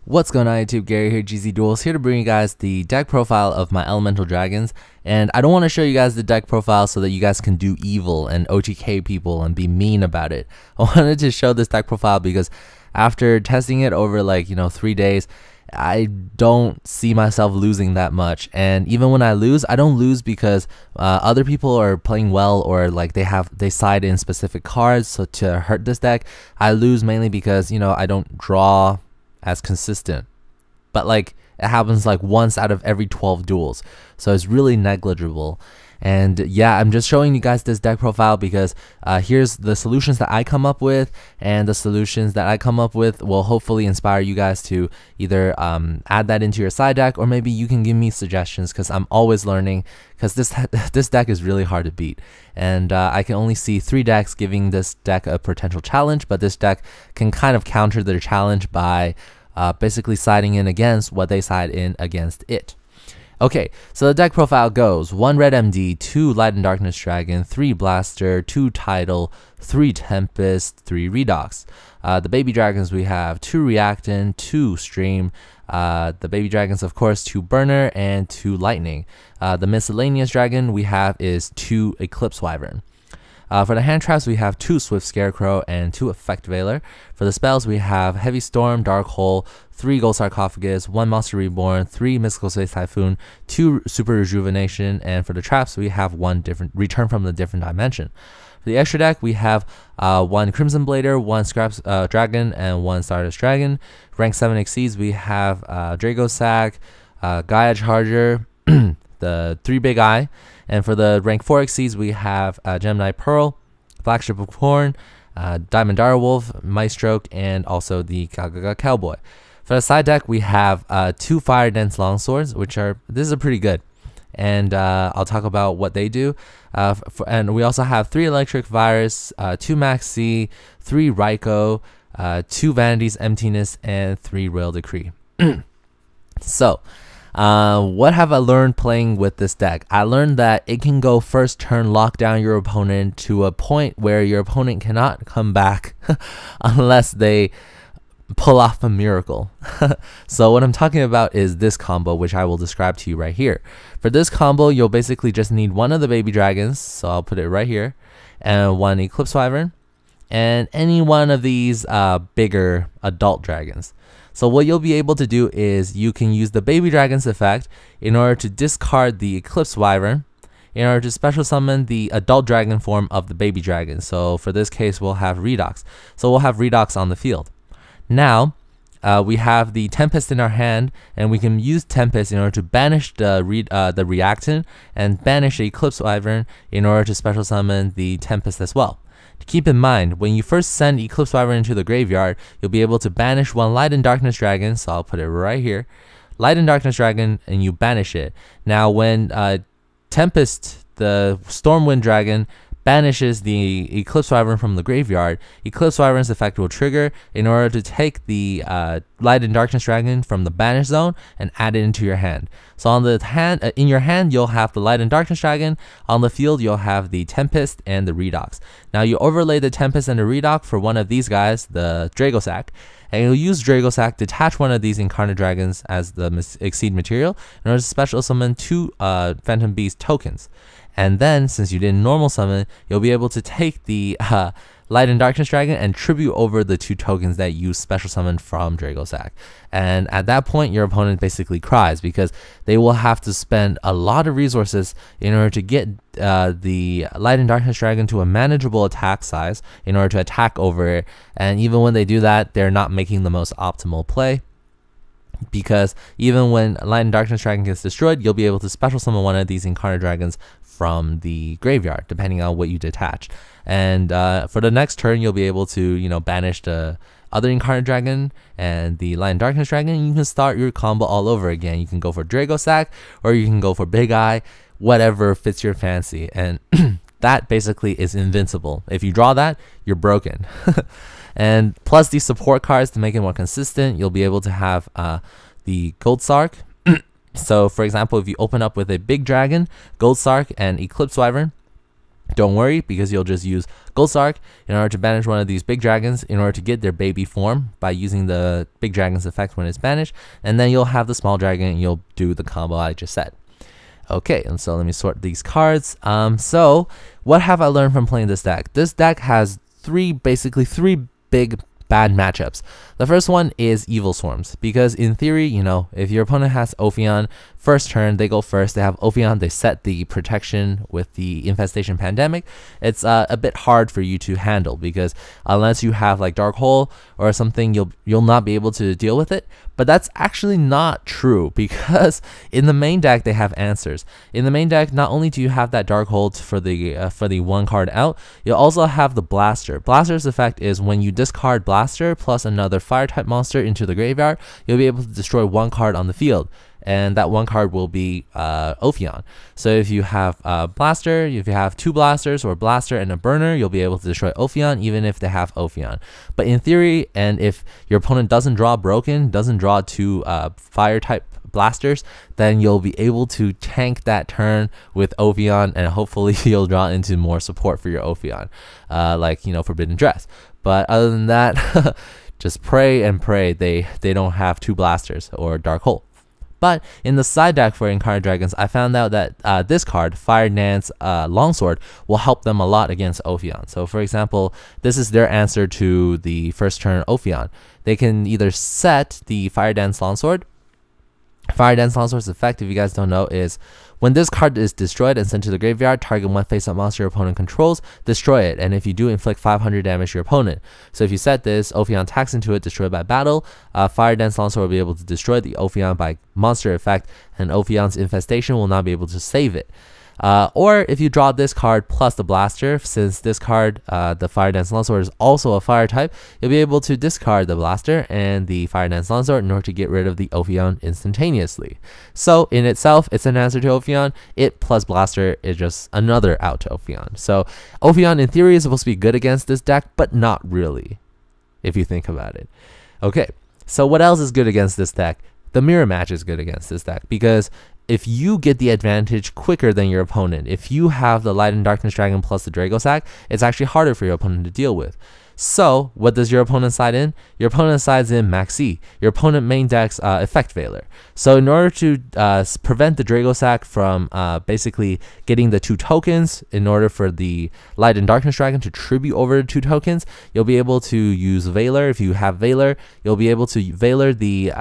What's going on YouTube, Gary here, gzduel, here to bring you guys the deck profile of my elemental dragons. And I don't want to show you guys the deck profile so that you guys can do evil and OTK people and be mean about it. I wanted to show this deck profile because after testing it over 3 days, I don't see myself losing that much. And even when I lose, I don't lose because other people are playing well or they side in specific cards so to hurt this deck. I lose mainly because I don't draw as consistent, but it happens once out of every 12 duels, so it's really negligible. And yeah, I'm just showing you guys this deck profile because here's the solutions that I come up with, and the solutions that I come up with will hopefully inspire you guys to either add that into your side deck, or maybe you can give me suggestions because I'm always learning, because this deck is really hard to beat. And I can only see 3 decks giving this deck a potential challenge, but this deck can kind of counter their challenge by basically siding in against what they side in against it. Okay, so the deck profile goes 1 red MD, 2 light and darkness dragon, 3 blaster, 2 tidal, 3 tempest, 3 redox. The baby dragons, we have 2 reactant, 2 stream. The baby dragons, of course, 2 burner and 2 lightning. The miscellaneous dragon we have is 2 eclipse wyvern. For the hand traps, we have 2 Swift Scarecrow and 2 Effect Veiler. For the spells, we have Heavy Storm, Dark Hole, 3 Gold Sarcophagus, 1 Monster Reborn, 3 Mystical Space Typhoon, 2 Super Rejuvenation, and for the traps, we have 1 different Return from the Different Dimension. For the extra deck, we have 1 Crimson Blader, 1 Scraps Dragon, and 1 Stardust Dragon. Rank 7 exceeds, we have Dragosac, Gaia Charger, the 3 Big Eye. And for the rank 4 exceeds, we have Gemini Pearl, Flagship of Corn, Diamond Direwolf, Maestroke, and also the Gagaga Cowboy. For the side deck, we have 2 Fire Dance Longswords, this is pretty good. And I'll talk about what they do. And we also have 3 Electric Virus, 2 Max C, 3 Raikou, 2 Vanity's Emptiness, and 3 Royal Decree. So, what have I learned playing with this deck? I learned that it can go first turn, lock down your opponent to a point where your opponent cannot come back unless they pull off a miracle. So what I'm talking about is this combo, which I will describe to you right here. For this combo, you'll basically just need 1 of the baby dragons, so I'll put it right here, and 1 eclipse wyvern, and any one of these bigger adult dragons. So what you'll be able to do is you can use the baby dragon's effect in order to discard the eclipse wyvern in order to special summon the adult dragon form of the baby dragon. So for this case, we'll have redox. So we'll have redox on the field. Now we have the tempest in our hand, and we can use tempest in order to banish the reactant and banish the eclipse wyvern in order to special summon the tempest as well. Keep in mind, when you first send Eclipse Wyvern into the graveyard, you'll be able to banish 1 Light and Darkness Dragon, so I'll put it right here. Light and Darkness Dragon, and you banish it. Now when Tempest, the Stormwind Dragon, banishes the Eclipse Wyvern from the graveyard, Eclipse Wyvern's effect will trigger in order to take the Light and Darkness Dragon from the banish zone and add it into your hand. So on the hand, in your hand, you'll have the Light and Darkness Dragon. On the field, you'll have the Tempest and the Redox. Now you overlay the Tempest and the Redox for one of these guys, the Dragosac, and you'll use Dragosac to attach one of these Incarnate Dragons as the Exceed material in order to special summon 2 Phantom Beast tokens. And then, since you didn't normal summon, you'll be able to take the Light and Darkness Dragon and tribute over the 2 tokens that you special summoned from Dragosac. And at that point, your opponent basically cries because they will have to spend a lot of resources in order to get the Light and Darkness Dragon to a manageable attack size in order to attack over it. And even when they do that, they're not making the most optimal play, because even when Light and Darkness Dragon gets destroyed, you'll be able to special summon one of these Incarnate Dragons from the graveyard, depending on what you detach. And for the next turn, you'll be able to, banish the other Incarnate Dragon and the Light and Darkness Dragon, and you can start your combo all over again. You can go for Dragosac, or you can go for Big Eye, whatever fits your fancy. And that basically is invincible. If you draw that, you're broken. And plus these support cards to make it more consistent, you'll be able to have the Gold Sark. So for example, if you open up with a big dragon, Gold Sark, and Eclipse Wyvern, Don't worry, because you'll just use Gold Sark in order to banish one of these big dragons in order to get their baby form by using the big dragon's effect when it's banished, and then you'll have the small dragon and you'll do the combo I just said. Okay, and so let me sort these cards. So what have I learned from playing this deck? This deck has basically three big bad matchups. The first one is Evil Swarms, because in theory, you know, if your opponent has Ophion, first turn, they go first, they have Ophion, they set the protection with the Infestation Pandemic, it's a bit hard for you to handle, because unless you have like Dark Hole or something, you'll not be able to deal with it. But that's actually not true, because in the main deck they have answers. In the main deck, not only do you have that Dark Hold for the one card out, you also have the Blaster. Blaster's effect is when you discard Blaster plus another fire type monster into the graveyard, you'll be able to destroy one card on the field, and that one card will be Ophion. So if you have Blaster, if you have two Blasters or Blaster and a Burner, you'll be able to destroy Ophion even if they have Ophion. But in theory, and if your opponent doesn't draw Broken, doesn't draw two fire type Blasters, then you'll be able to tank that turn with Ophion, and hopefully you'll draw into more support for your Ophion, like, you know, Forbidden Dress. But other than that, just pray and pray they don't have two Blasters or Dark Hole. But in the side deck for Incarnate Dragons, I found out that this card, Fire Dance Longsword, will help them a lot against Ophion. So for example, this is their answer to the first turn Ophion. They can either set the Fire Dance Longsword. Fire Dance Longsword's effect, if you guys don't know, is when this card is destroyed and sent to the graveyard, target one face-up monster your opponent controls, destroy it, and if you do, inflict 500 damage to your opponent. So if you set this, Ophion attacks into it, destroyed by battle, Fire Dance Longsword will be able to destroy the Ophion by monster effect, and Ophion's infestation will not be able to save it. Or if you draw this card plus the Blaster, since this card, the Fire Dance Longsword, is also a fire type, you'll be able to discard the Blaster and the Fire Dance Longsword in order to get rid of the Ophion instantaneously. So in itself, it's an answer to Ophion. It plus Blaster is just another out to Ophion. So Ophion in theory is supposed to be good against this deck, but not really, if you think about it. Okay, so what else is good against this deck? The Mirror Match is good against this deck, because if you get the advantage quicker than your opponent, if you have the Light and Darkness Dragon plus the Dragosack, it's actually harder for your opponent to deal with. So what does your opponent side in? Your opponent sides in Maxi. Your opponent main decks Effect Veiler. So in order to prevent the Dragosack from basically getting the two tokens, in order for the Light and Darkness Dragon to tribute over two tokens, you'll be able to use Veiler. If you have Veiler, you'll be able to Veiler the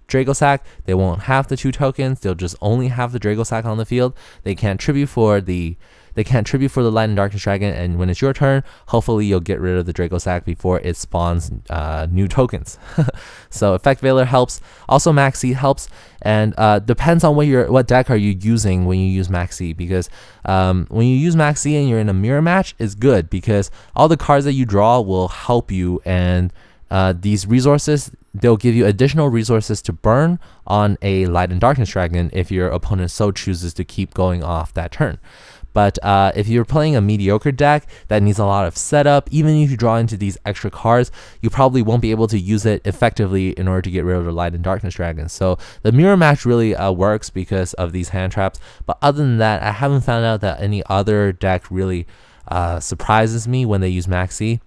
Dragosack. They won't have the two tokens. They'll just only have the Dragosack on the field. They can't tribute for the Light and Darkness Dragon, and when it's your turn, hopefully you'll get rid of the Dragosack before it spawns new tokens. So Effect Veiler helps. Also Maxi helps, and depends on what deck are you using when you use Maxi, because when you use Maxi and you're in a mirror match, it's good because all the cards that you draw will help you, and these resources, they'll give you additional resources to burn on a Light and Darkness Dragon if your opponent so chooses to keep going off that turn. But if you're playing a mediocre deck that needs a lot of setup, even if you draw into these extra cards, you probably won't be able to use it effectively in order to get rid of the Light and Darkness Dragons. So the Mirror Match really works because of these hand traps. But other than that, I haven't found out that any other deck really surprises me when they use Maxi.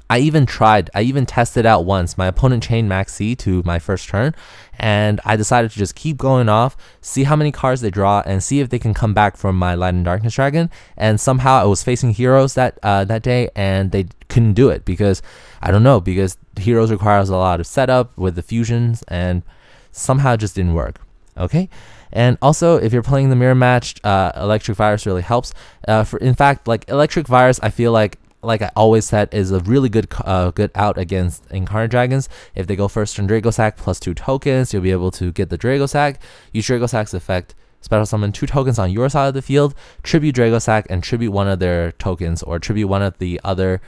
I even tested out once. My opponent chained Maxi to my first turn, and I decided to just keep going off, see how many cards they draw, and see if they can come back from my Light and Darkness Dragon. And somehow I was facing heroes that day, and they couldn't do it because, I don't know, because heroes requires a lot of setup with the fusions, and somehow it just didn't work. Okay. And also, if you're playing the Mirror Match, Electric Virus really helps. In fact, like Electric Virus, I feel like I always said, is a really good out against Incarnate Dragons. If they go first turn Dragosack plus 2 tokens, you'll be able to get the Dragosack, use Dragosack's effect, special summon 2 tokens on your side of the field, tribute Dragosack, and tribute one of their tokens, or tribute one of the other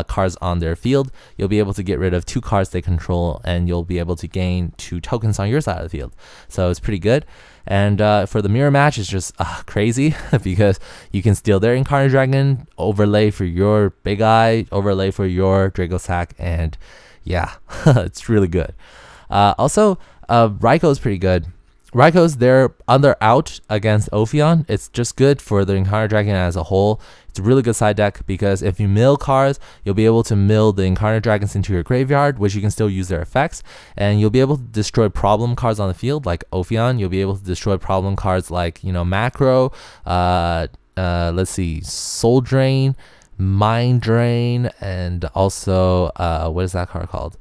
cards on their field. You'll be able to get rid of 2 cards they control, and you'll be able to gain 2 tokens on your side of the field. So it's pretty good. And for the Mirror Match, it's just crazy because you can steal their Incarnate Dragon, overlay for your Big Eye, overlay for your Dragosack, and yeah, it's really good. Also, Raikou is pretty good. Raikou, they're out against Ophion. It's just good for the Incarnate Dragon as a whole. It's a really good side deck because if you mill cards, you'll be able to mill the Incarnate Dragons into your graveyard, which you can still use their effects, and you'll be able to destroy problem cards on the field like Ophion. You'll be able to destroy problem cards like, you know, Macro, let's see, Soul Drain, Mind Drain, and also what is that card called?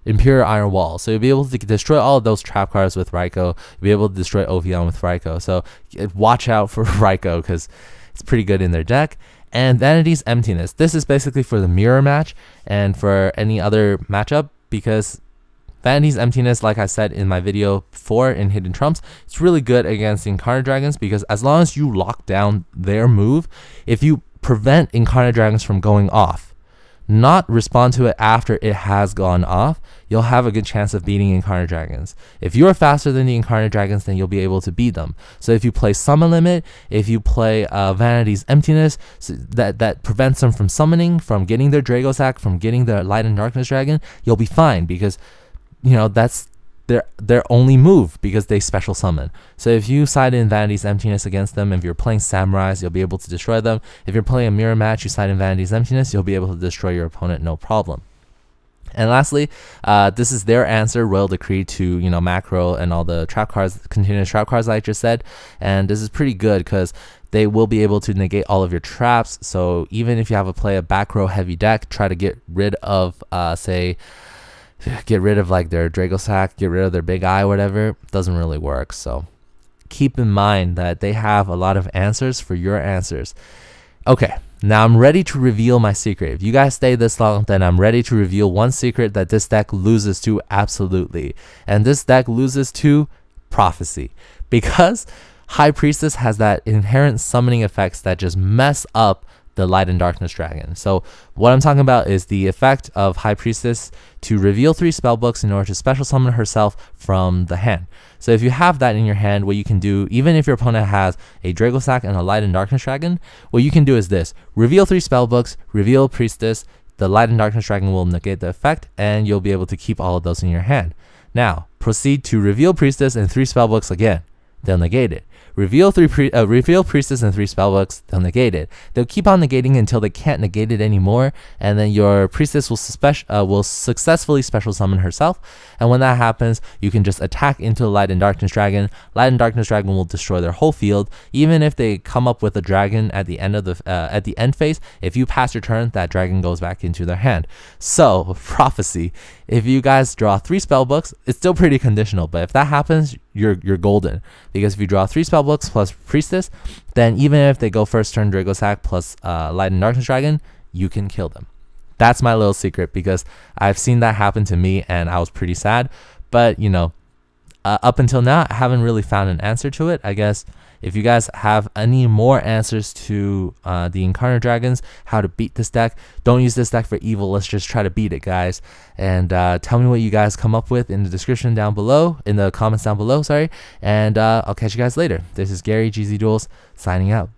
Imperial Iron Wall. So you'll be able to destroy all of those trap cards with Raikou. You'll be able to destroy Ophion with Raikou. So watch out for Raikou because it's pretty good in their deck. And Vanity's Emptiness. This is basically for the mirror match and for any other matchup, because Vanity's Emptiness, like I said in my video before in Hidden Trumps, it's really good against Incarnate Dragons because as long as you lock down their move, if you prevent Incarnate Dragons from going off, not respond to it after it has gone off, you'll have a good chance of beating Incarnate Dragons. If you're faster than the Incarnate Dragons, then you'll be able to beat them. So if you play Summon Limit, if you play Vanity's Emptiness, so that prevents them from summoning, from getting their Dragosack, from getting their Light and Darkness Dragon, you'll be fine because, you know, that's their only move because they special summon. So if you side in Vanity's Emptiness against them, if you're playing Samurais, you'll be able to destroy them. If you're playing a mirror match, you side in Vanity's Emptiness, you'll be able to destroy your opponent no problem. And lastly, this is their answer, Royal Decree, to, you know, Macro and all the trap cards, continuous trap cards like I just said. And this is pretty good because they will be able to negate all of your traps. So even if you have a back row heavy deck, try to get rid of get rid of like their Dragosack, get rid of their Big Eye, whatever, doesn't really work. So keep in mind that they have a lot of answers for your answers. Okay, now I'm ready to reveal my secret. If you guys stay this long, then I'm ready to reveal one secret that this deck loses to absolutely. And this deck loses to Prophecy, because High Priestess has that inherent summoning effects that just mess up the Light and Darkness Dragon. So what I'm talking about is the effect of High Priestess to reveal 3 spellbooks in order to special summon herself from the hand. So if you have that in your hand, what you can do, even if your opponent has a Dragosack and a Light and Darkness Dragon, what you can do is this: reveal 3 spellbooks, reveal Priestess, the Light and Darkness Dragon will negate the effect, and you'll be able to keep all of those in your hand. Now proceed to reveal Priestess and 3 spellbooks again. They'll negate it. Reveal Priestess and 3 spellbooks, they'll negate it. They'll keep on negating until they can't negate it anymore, and then your Priestess will successfully special summon herself. And when that happens, you can just attack into the Light and Darkness Dragon. Light and Darkness Dragon will destroy their whole field. Even if they come up with a dragon at the end of the end phase, if you pass your turn, that dragon goes back into their hand. So Prophecy, if you guys draw 3 spellbooks, it's still pretty conditional, but if that happens, you're golden, because if you draw 3 spellbooks plus Priestess, then even if they go first turn Dragosack plus Light and Darkness Dragon, you can kill them. That's my little secret, because I've seen that happen to me and I was pretty sad. But you know, up until now, I haven't really found an answer to it. I guess if you guys have any more answers to the Incarnate Dragons, how to beat this deck, don't use this deck for evil. Let's just try to beat it, guys. And tell me what you guys come up with in the description down below, in the comments down below, sorry. And I'll catch you guys later. This is Gary, gzduel, signing out.